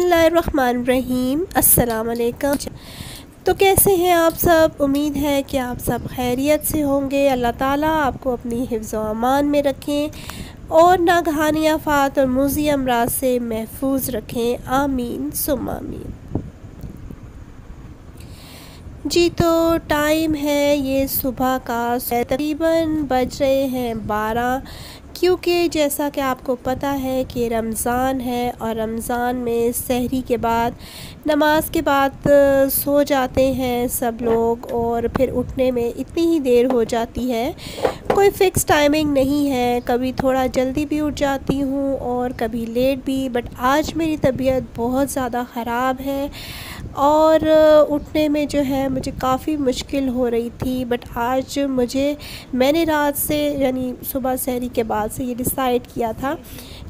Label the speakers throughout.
Speaker 1: बिस्मिल्लाहिर्रहमानिर्रहीम। अस्सलाम वालेकुम। तो कैसे हैं आप सब? उम्मीद है कि आप सब खैरियत से होंगे। अल्लाह ताला आपको अपनी हिफ्ज़ व अमान में रखें और नागहानी आफ़ात और मुज़ी अमराज से महफूज रखें। आमीन सुम्मा आमीन। जी तो टाइम है ये सुबह का, तकरीबन बज रहे हैं 12, क्योंकि जैसा कि आपको पता है कि रमज़ान है और रमज़ान में सहरी के बाद, नमाज के बाद सो जाते हैं सब लोग और फिर उठने में इतनी ही देर हो जाती है। कोई फ़िक्स टाइमिंग नहीं है, कभी थोड़ा जल्दी भी उठ जाती हूँ और कभी लेट भी। बट आज मेरी तबीयत बहुत ज़्यादा ख़राब है और उठने में जो है मुझे काफ़ी मुश्किल हो रही थी। बट आज मैंने रात से यानी सुबह सहरी के बाद से ये डिसाइड किया था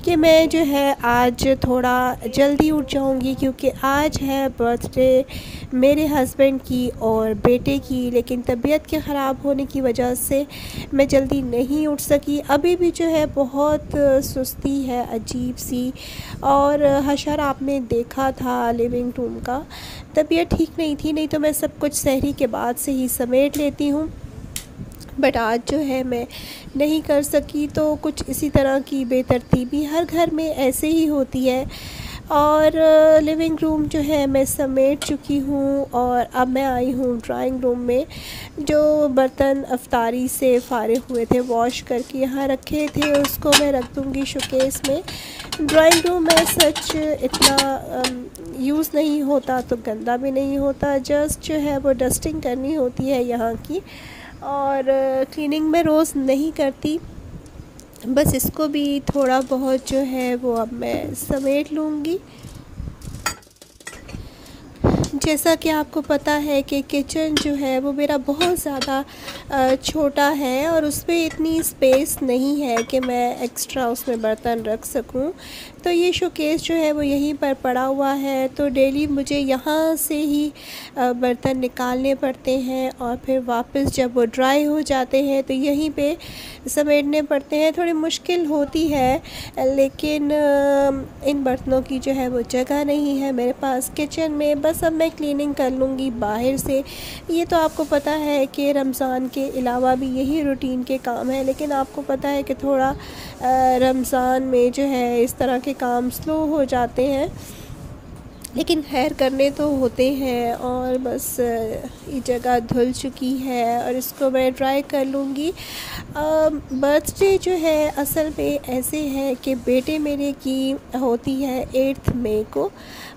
Speaker 1: कि मैं जो है आज थोड़ा जल्दी उठ जाऊंगी, क्योंकि आज है बर्थडे मेरे हस्बैंड की और बेटे की। लेकिन तबीयत के ख़राब होने की वजह से मैं जल्दी नहीं उठ सकी। अभी भी जो है बहुत सुस्ती है अजीब सी, और हशर आपने देखा था लिविंग रूम का, तबीयत ठीक नहीं थी। नहीं तो मैं सब कुछ सहरी के बाद से ही समेट लेती हूँ, बट आज जो है मैं नहीं कर सकी। तो कुछ इसी तरह की बेतरतीबी हर घर में ऐसे ही होती है। और लिविंग रूम जो है मैं समेट चुकी हूँ और अब मैं आई हूँ ड्राइंग रूम में। जो बर्तन अफ्तारी से फारिग हुए थे वॉश करके यहाँ रखे थे, उसको मैं रख दूँगी शोकेस में। ड्राइंग रूम में सच इतना यूज़ नहीं होता, तो गंदा भी नहीं होता, जस्ट जो है वो डस्टिंग करनी होती है यहाँ की। और क्लीनिंग में रोज़ नहीं करती, बस इसको भी थोड़ा बहुत जो है वो अब मैं समेट लूँगी। जैसा कि आपको पता है कि किचन जो है वो मेरा बहुत ज़्यादा छोटा है और उसमें इतनी स्पेस नहीं है कि मैं एक्स्ट्रा उसमें बर्तन रख सकूं। तो ये शोकेस जो है वो यहीं पर पड़ा हुआ है, तो डेली मुझे यहाँ से ही बर्तन निकालने पड़ते हैं और फिर वापस जब वो ड्राई हो जाते हैं तो यहीं पे समेटने पड़ते हैं। थोड़ी मुश्किल होती है, लेकिन इन बर्तनों की जो है वो जगह नहीं है मेरे पास किचन में। बस अब मैं क्लीनिंग कर लूँगी बाहर से। ये तो आपको पता है कि रमज़ान के अलावा भी यही रूटीन के काम है, लेकिन आपको पता है कि थोड़ा रमज़ान में जो है इस तरह के काम स्लो हो जाते हैं, लेकिन खैर करने तो होते हैं। और बस ये जगह धुल चुकी है और इसको मैं ट्राई कर लूँगी। बर्थडे जो है असल में ऐसे है कि बेटे मेरे की होती है 8 मई को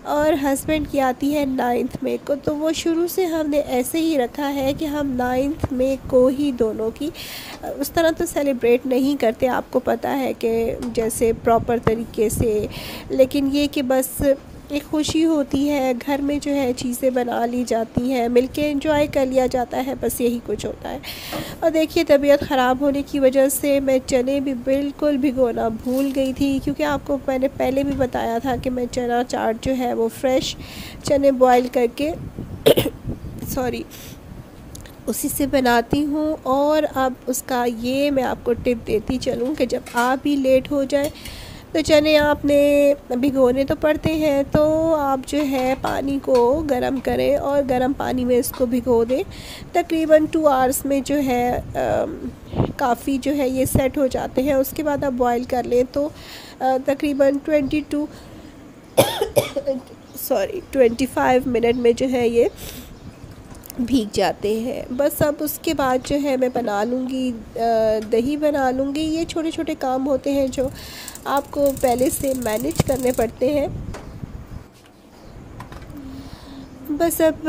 Speaker 1: और हस्बैंड की आती है 9 मई को। तो वो शुरू से हमने ऐसे ही रखा है कि हम 9 मई को ही दोनों की उस तरह तो सेलिब्रेट नहीं करते, आपको पता है कि जैसे प्रॉपर तरीके से। लेकिन ये कि बस एक ख़ुशी होती है, घर में जो है चीज़ें बना ली जाती हैं, मिलके एंजॉय कर लिया जाता है, बस यही कुछ होता है। और देखिए तबीयत ख़राब होने की वजह से मैं चने भी बिल्कुल भिगोना भूल गई थी, क्योंकि आपको मैंने पहले भी बताया था कि मैं चना चाट जो है वो फ्रेश चने बॉईल करके सॉरी उसी से बनाती हूँ। और अब उसका ये मैं आपको टिप देती चलूँ कि जब आप भी लेट हो जाए तो चने आपने भिगोने तो पड़ते हैं, तो आप जो है पानी को गर्म करें और गर्म पानी में इसको भिगो दें। तकरीबन 2 आवर्स में जो है काफ़ी जो है ये सेट हो जाते हैं। उसके बाद आप बॉईल कर लें तो तकरीबन 25 मिनट में जो है ये भीग जाते हैं। बस अब उसके बाद जो है मैं बना लूँगी दही बना लूँगी। ये छोटे छोटे काम होते हैं जो आपको पहले से मैनेज करने पड़ते हैं। बस अब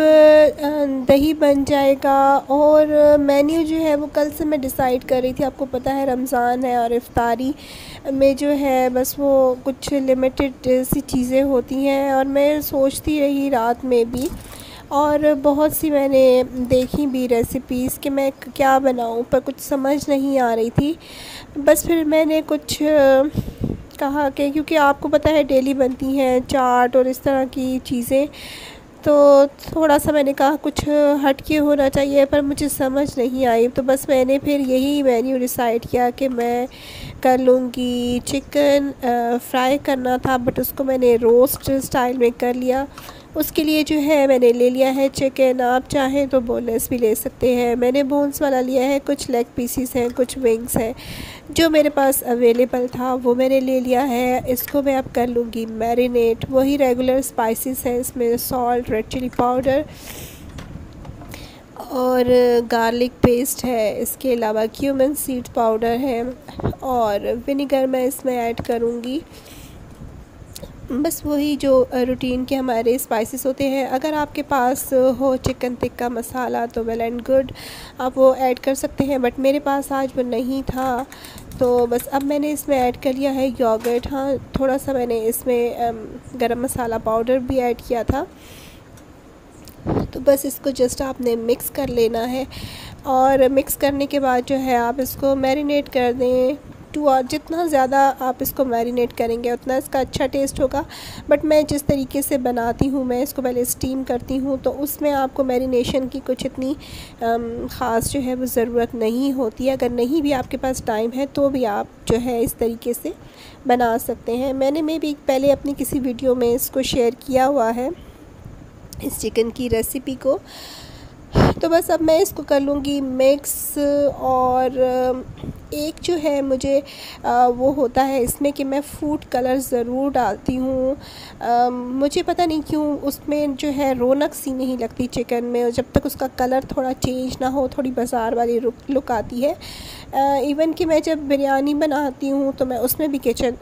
Speaker 1: दही बन जाएगा। और मेन्यू जो है वो कल से मैं डिसाइड कर रही थी, आपको पता है रमज़ान है और इफ्तारी में जो है बस वो कुछ लिमिटेड सी चीज़ें होती हैं। और मैं सोचती रही रात में भी, और बहुत सी मैंने देखी भी रेसिपीज़ कि मैं क्या बनाऊं, पर कुछ समझ नहीं आ रही थी। बस फिर मैंने कुछ कहा कि क्योंकि आपको पता है डेली बनती हैं चाट और इस तरह की चीज़ें, तो थोड़ा सा मैंने कहा कुछ हटके होना चाहिए, पर मुझे समझ नहीं आई। तो बस मैंने फिर यही मेन्यू डिसाइड किया कि मैं कर लूँगी चिकन फ्राई करना था, बट उसको मैंने रोस्ट स्टाइल में कर लिया। उसके लिए जो है मैंने ले लिया है चिकन, आप चाहें तो बोनलेस भी ले सकते हैं। मैंने बोन्स वाला लिया है, कुछ लेग पीसीस हैं, कुछ विंग्स हैं, जो मेरे पास अवेलेबल था वो मैंने ले लिया है। इसको मैं अब कर लूँगी मैरिनेट। वही रेगुलर स्पाइसेस हैं, इसमें सॉल्ट, रेड चिली पाउडर और गार्लिक पेस्ट है, इसके अलावा क्यूमिन सीड पाउडर है और विनेगर मैं इसमें ऐड करूँगी। बस वही जो रूटीन के हमारे स्पाइसेस होते हैं। अगर आपके पास हो चिकन टिक्का मसाला तो वेल एंड गुड, आप वो ऐड कर सकते हैं, बट मेरे पास आज वो नहीं था। तो बस अब मैंने इसमें ऐड कर लिया है योगर्ट। हाँ, थोड़ा सा मैंने इसमें गरम मसाला पाउडर भी ऐड किया था। तो बस इसको जस्ट आपने मिक्स कर लेना है और मिक्स करने के बाद जो है आप इसको मैरिनेट कर दें 2 आवर। जितना ज़्यादा आप इसको मैरिनेट करेंगे उतना इसका अच्छा टेस्ट होगा। बट मैं जिस तरीके से बनाती हूँ, मैं इसको पहले स्टीम करती हूँ, तो उसमें आपको मैरिनेशन की कुछ इतनी ख़ास जो है वो ज़रूरत नहीं होती। अगर नहीं भी आपके पास टाइम है तो भी आप जो है इस तरीके से बना सकते हैं। मैंने भी पहले अपनी किसी वीडियो में इसको शेयर किया हुआ है, इस चिकन की रेसिपी को। तो बस अब मैं इसको कर लूँगी मिक्स। और एक जो है मुझे वो होता है इसमें कि मैं फूड कलर ज़रूर डालती हूँ। मुझे पता नहीं क्यों उसमें जो है रौनक सी नहीं लगती चिकन में, जब तक उसका कलर थोड़ा चेंज ना हो, थोड़ी बाज़ार वाली लुक आती है। इवन कि मैं जब बिरयानी बनाती हूँ तो मैं उसमें भी किचन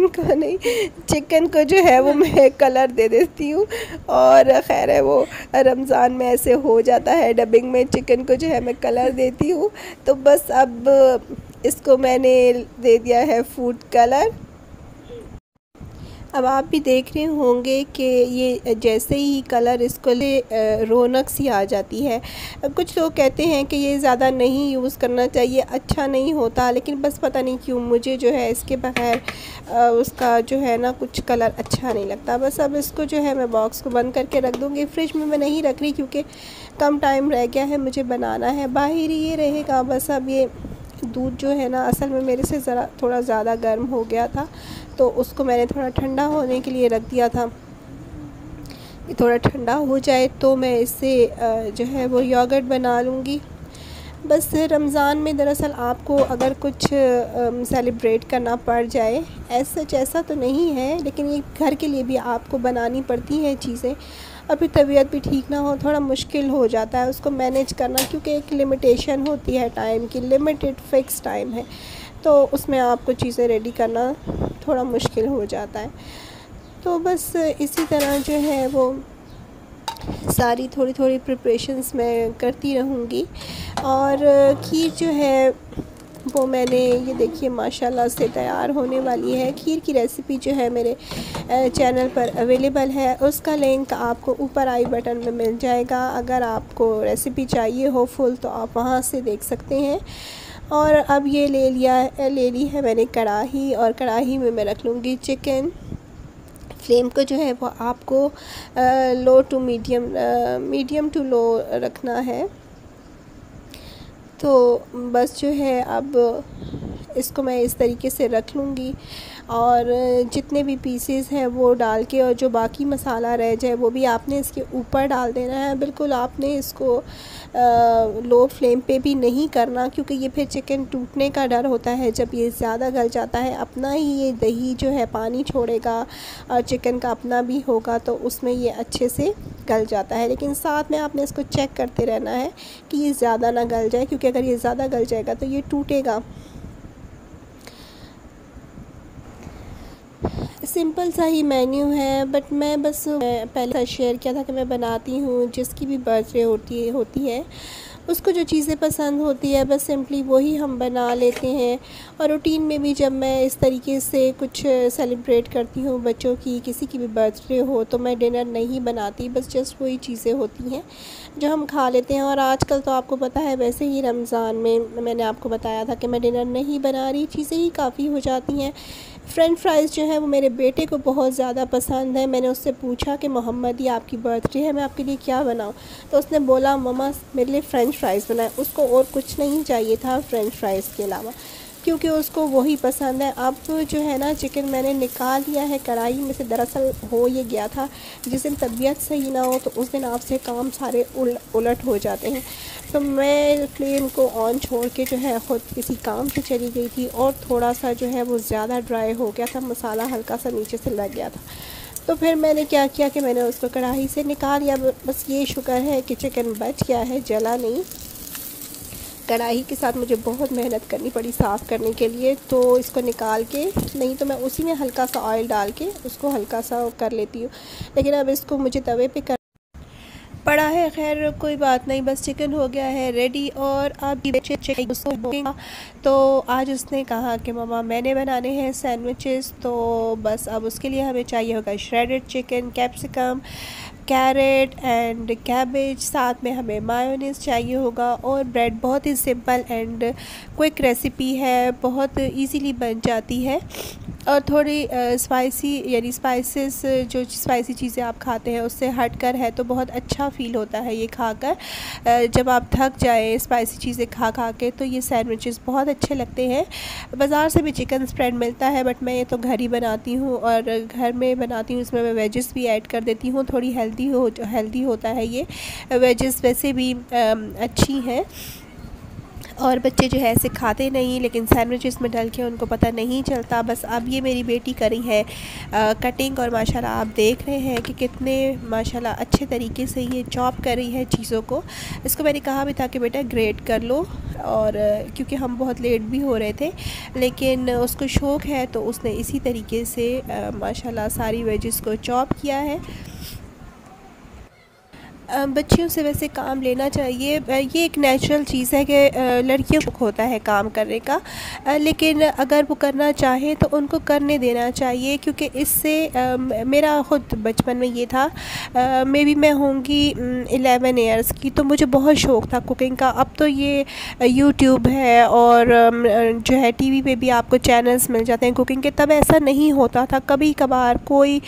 Speaker 1: को नहीं, चिकन को जो है वो मैं कलर दे देती हूँ। और ख़ैर है, वो रमज़ान में ऐसे हो जाता है, डबिंग में चिकन को जो है मैं कलर देती हूँ। तो बस अब इसको मैंने दे दिया है फूड कलर। अब आप भी देख रहे होंगे कि ये जैसे ही कलर इसको ले रौनक सी आ जाती है। कुछ लोग कहते हैं कि ये ज़्यादा नहीं यूज़ करना चाहिए, अच्छा नहीं होता, लेकिन बस पता नहीं क्यों मुझे जो है इसके बगैर उसका जो है ना कुछ कलर अच्छा नहीं लगता। बस अब इसको जो है मैं बॉक्स को बंद करके रख दूँगी। फ्रिज में मैं नहीं रख रही क्योंकि कम टाइम रह गया है, मुझे बनाना है, बाहर ही ये रहेगा। बस अब ये दूध जो है ना असल में मेरे से ज़रा थोड़ा ज़्यादा गर्म हो गया था, तो उसको मैंने थोड़ा ठंडा होने के लिए रख दिया था। ये थोड़ा ठंडा हो जाए तो मैं इससे जो है वो योगर्ट बना लूँगी। बस रमज़ान में दरअसल आपको अगर कुछ सेलिब्रेट करना पड़ जाए, ऐसा तो नहीं है, लेकिन ये घर के लिए भी आपको बनानी पड़ती हैं चीज़ें। और फिर तबीयत भी ठीक ना हो, थोड़ा मुश्किल हो जाता है उसको मैनेज करना, क्योंकि एक लिमिटेशन होती है टाइम की, लिमिटेड फ़िक्स टाइम है, तो उसमें आपको चीज़ें रेडी करना थोड़ा मुश्किल हो जाता है। तो बस इसी तरह जो है वो सारी थोड़ी थोड़ी प्रिपरेशंस मैं करती रहूँगी। और खीर जो है वो मैंने, ये देखिए माशाल्लाह से तैयार होने वाली है। खीर की रेसिपी जो है मेरे चैनल पर अवेलेबल है, उसका लिंक आपको ऊपर आई बटन में मिल जाएगा। अगर आपको रेसिपी चाहिए हो फुल तो आप वहाँ से देख सकते हैं। और अब ये ले ली है मैंने कढ़ाई, और कढ़ाई में मैं रख लूँगी चिकन। फ्लेम को जो है वो आपको लो टू मीडियम टू लो रखना है। तो बस जो है अब इसको मैं इस तरीके से रख लूँगी, और जितने भी पीसेस हैं वो डाल के, और जो बाकी मसाला रह जाए वो भी आपने इसके ऊपर डाल देना है। बिल्कुल आपने इसको लो फ्लेम पे भी नहीं करना, क्योंकि ये फिर चिकन टूटने का डर होता है जब ये ज़्यादा गल जाता है। अपना ही ये दही जो है पानी छोड़ेगा और चिकन का अपना भी होगा, तो उसमें ये अच्छे से गल जाता है। लेकिन साथ में आपने इसको चेक करते रहना है कि ये ज़्यादा ना गल जाए, क्योंकि अगर ये ज़्यादा गल जाएगा तो ये टूटेगा। सिंपल सा ही मेन्यू है, बट मैं बस पहले शेयर किया था कि मैं बनाती हूँ, जिसकी भी बर्थडे होती है उसको जो चीज़ें पसंद होती है बस सिंपली वही हम बना लेते हैं। और रूटीन में भी जब मैं इस तरीके से कुछ सेलिब्रेट करती हूँ, बच्चों की किसी की भी बर्थडे हो, तो मैं डिनर नहीं बनाती, बस जस्ट वही चीज़ें होती हैं जो हम खा लेते हैं। और आजकल तो आपको पता है, वैसे ही रमज़ान में मैंने आपको बताया था कि मैं डिनर नहीं बना रही, चीज़ें ही काफ़ी हो जाती हैं। फ्रेंच फ्राइज़ जो है वो मेरे बेटे को बहुत ज़्यादा पसंद है। मैंने उससे पूछा कि मोहम्मद ये आपकी बर्थडे है, मैं आपके लिए क्या बनाऊँ? तो उसने बोला मम्मा मेरे लिए फ़्रेंच फ्राइज़ बनाए। उसको और कुछ नहीं चाहिए था फ़्रेंच फ्राइज़ के अलावा, क्योंकि उसको वही पसंद है। अब जो है ना चिकन मैंने निकाल लिया है कढ़ाई में से। दरअसल हो ये गया था, जिस दिन तबीयत सही ना हो तो उस दिन आपसे काम सारे उलट हो जाते हैं। तो मैं फ्लेम को ऑन छोड़ के जो है ख़ुद किसी काम से चली गई थी, और थोड़ा सा जो है वो ज़्यादा ड्राई हो गया था, मसाला हल्का सा नीचे से लग गया था। तो फिर मैंने क्या किया कि मैंने उसको कढ़ाई से निकाल लिया। बस ये शुक्र है कि चिकन बच गया है, जला नहीं। कढ़ाई के साथ मुझे बहुत मेहनत करनी पड़ी साफ़ करने के लिए, तो इसको निकाल के, नहीं तो मैं उसी में हल्का सा ऑयल डाल के उसको हल्का सा कर लेती हूँ, लेकिन अब इसको मुझे तवे पे कर पड़ा है। खैर कोई बात नहीं, बस चिकन हो गया है रेडी। और अब तो आज उसने कहा कि मम्मा मैंने बनाने हैं सैंडविचेस, तो बस अब उसके लिए हमें चाहिए होगा shredded chicken, capsicum, carrot and cabbage, साथ में हमें मायोनीज़ चाहिए होगा, और ब्रेड। बहुत ही सिंपल एंड क्विक रेसिपी है, बहुत इजीली बन जाती है। और थोड़ी स्पाइसी, यानी स्पाइसेस, जो स्पाइसी चीज़ें आप खाते हैं उससे हट कर है, तो बहुत अच्छा फ़ील होता है ये खाकर। जब आप थक जाएं स्पाइसी चीज़ें खा खा के, तो ये सैंडविचेस बहुत अच्छे लगते हैं। बाज़ार से भी चिकन स्प्रेड मिलता है, बट मैं ये तो घर ही बनाती हूँ, और घर में बनाती हूँ इसमें मैं वेजेस भी ऐड कर देती हूँ। थोड़ी हेल्दी होता है ये, वेजेस वैसे भी अच्छी हैं, और बच्चे जो है ऐसे खाते नहीं, लेकिन सैंडविचेस में डल के उनको पता नहीं चलता। बस अब ये मेरी बेटी करी है कटिंग, और माशाल्लाह आप देख रहे हैं कि कितने माशाल्लाह अच्छे तरीके से ये चॉप कर रही है चीज़ों को। इसको मैंने कहा भी था कि बेटा ग्रेट कर लो, और क्योंकि हम बहुत लेट भी हो रहे थे, लेकिन उसको शौक़ है तो उसने इसी तरीके से माशाल्लाह सारी वेजिस को चॉप किया है। बच्चियों से वैसे काम लेना चाहिए, ये एक नेचुरल चीज़ है कि लड़कियों को होता है काम करने का, लेकिन अगर वो करना चाहें तो उनको करने देना चाहिए, क्योंकि इससे मेरा ख़ुद बचपन में ये था। मे बी मैं होंगी 11 ईयर्स की, तो मुझे बहुत शौक़ था कुकिंग का। अब तो ये यूट्यूब है, और जो है टीवी पे भी आपको चैनल्स मिल जाते हैं कुकिंग के। तब ऐसा नहीं होता था, कभी कभार कोई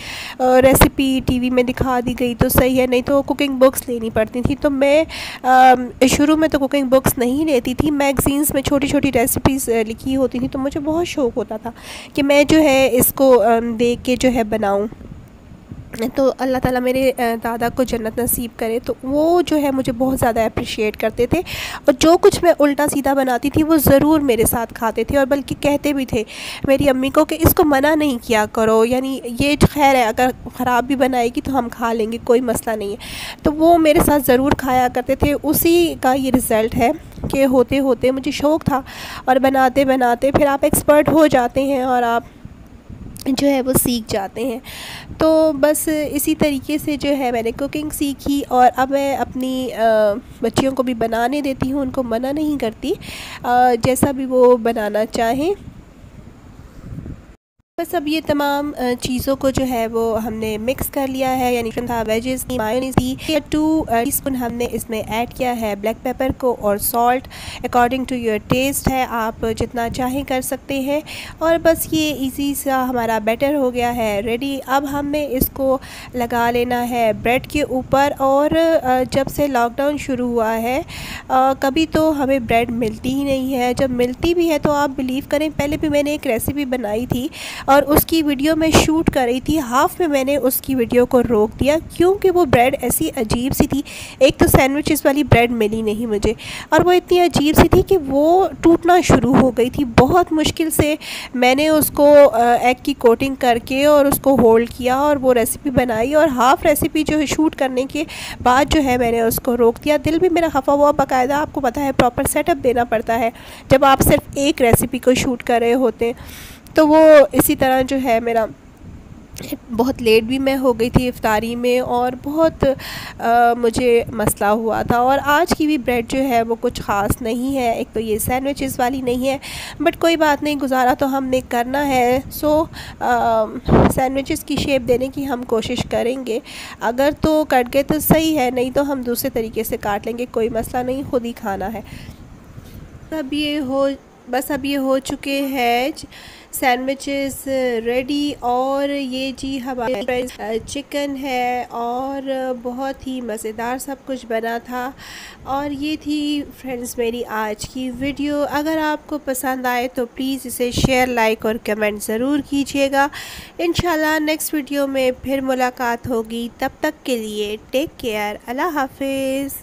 Speaker 1: रेसिपी टीवी में दिखा दी गई तो सही है, नहीं तो कुकिंग बुक्स लेनी पड़ती थी। तो मैं शुरू में तो कुकिंग बुक्स नहीं लेती थी, मैगज़ीन्स में छोटी छोटी रेसिपीज़ लिखी होती थी, तो मुझे बहुत शौक़ होता था कि मैं जो है इसको देख के जो है बनाऊं। तो अल्लाह ताला मेरे दादा को जन्नत नसीब करे, तो वो जो है मुझे बहुत ज़्यादा अप्रिशिएट करते थे, और जो कुछ मैं उल्टा सीधा बनाती थी वो ज़रूर मेरे साथ खाते थे, और बल्कि कहते भी थे मेरी अम्मी को कि इसको मना नहीं किया करो, यानी ये खैर है, अगर ख़राब भी बनाएगी तो हम खा लेंगे, कोई मसला नहीं है। तो वो मेरे साथ ज़रूर खाया करते थे। उसी का ये रिज़ल्ट है कि होते होते मुझे शौक़ था, और बनाते बनाते फिर आप एक्सपर्ट हो जाते हैं, और आप जो है वो सीख जाते हैं। तो बस इसी तरीके से जो है मैंने कुकिंग सीखी, और अब मैं अपनी बच्चियों को भी बनाने देती हूँ, उनको मना नहीं करती, जैसा भी वो बनाना चाहें। बस अब ये तमाम चीज़ों को जो है वो हमने मिक्स कर लिया है, यानी था वेजेस की, मायोनीज़ की। 2 टीस्पून हमने इसमें ऐड किया है ब्लैक पेपर को, और salt according to your taste है, आप जितना चाहें कर सकते हैं। और बस ये इजी सा हमारा बैटर हो गया है रेडी। अब हमें इसको लगा लेना है ब्रेड के ऊपर। और जब से लॉकडाउन शुरू हुआ है कभी तो हमें ब्रेड मिलती ही नहीं है, जब मिलती भी है तो आप बिलीव करें, पहले भी मैंने एक रेसिपी बनाई थी और उसकी वीडियो मैं शूट कर रही थी, हाफ में मैंने उसकी वीडियो को रोक दिया, क्योंकि वो ब्रेड ऐसी अजीब सी थी। एक तो सैंडविचेस वाली ब्रेड मिली नहीं मुझे, और वो इतनी अजीब सी थी कि वो टूटना शुरू हो गई थी। बहुत मुश्किल से मैंने उसको एग की कोटिंग करके और उसको होल्ड किया और वो रेसिपी बनाई, और हाफ़ रेसिपी जो है शूट करने के बाद जो है मैंने उसको रोक दिया। दिल भी मेरा खफा हुआ, बाकायदा आपको पता है प्रॉपर सेटअप देना पड़ता है जब आप सिर्फ एक रेसिपी को शूट कर रहे होते हैं। तो वो इसी तरह जो है मेरा बहुत लेट भी मैं हो गई थी इफ्तारी में, और बहुत मुझे मसला हुआ था। और आज की भी ब्रेड जो है वो कुछ ख़ास नहीं है, एक तो ये सैंडविचेस वाली नहीं है, बट कोई बात नहीं, गुजारा तो हमने करना है। सो सैंडविचेस की शेप देने की हम कोशिश करेंगे, अगर तो कट गए तो सही है, नहीं तो हम दूसरे तरीके से काट लेंगे, कोई मसला नहीं, खुद ही खाना है। अब ये हो बस अब ये हो चुके हैं सैंडविचेस रेडी। और ये जी हमारा चिकन है और बहुत ही मज़ेदार सब कुछ बना था। और ये थी फ्रेंड्स मेरी आज की वीडियो। अगर आपको पसंद आए तो प्लीज़ इसे शेयर, लाइक और कमेंट ज़रूर कीजिएगा। इंशाल्लाह नेक्स्ट वीडियो में फिर मुलाकात होगी। तब तक के लिए टेक केयर, अल्लाह हाफिज़।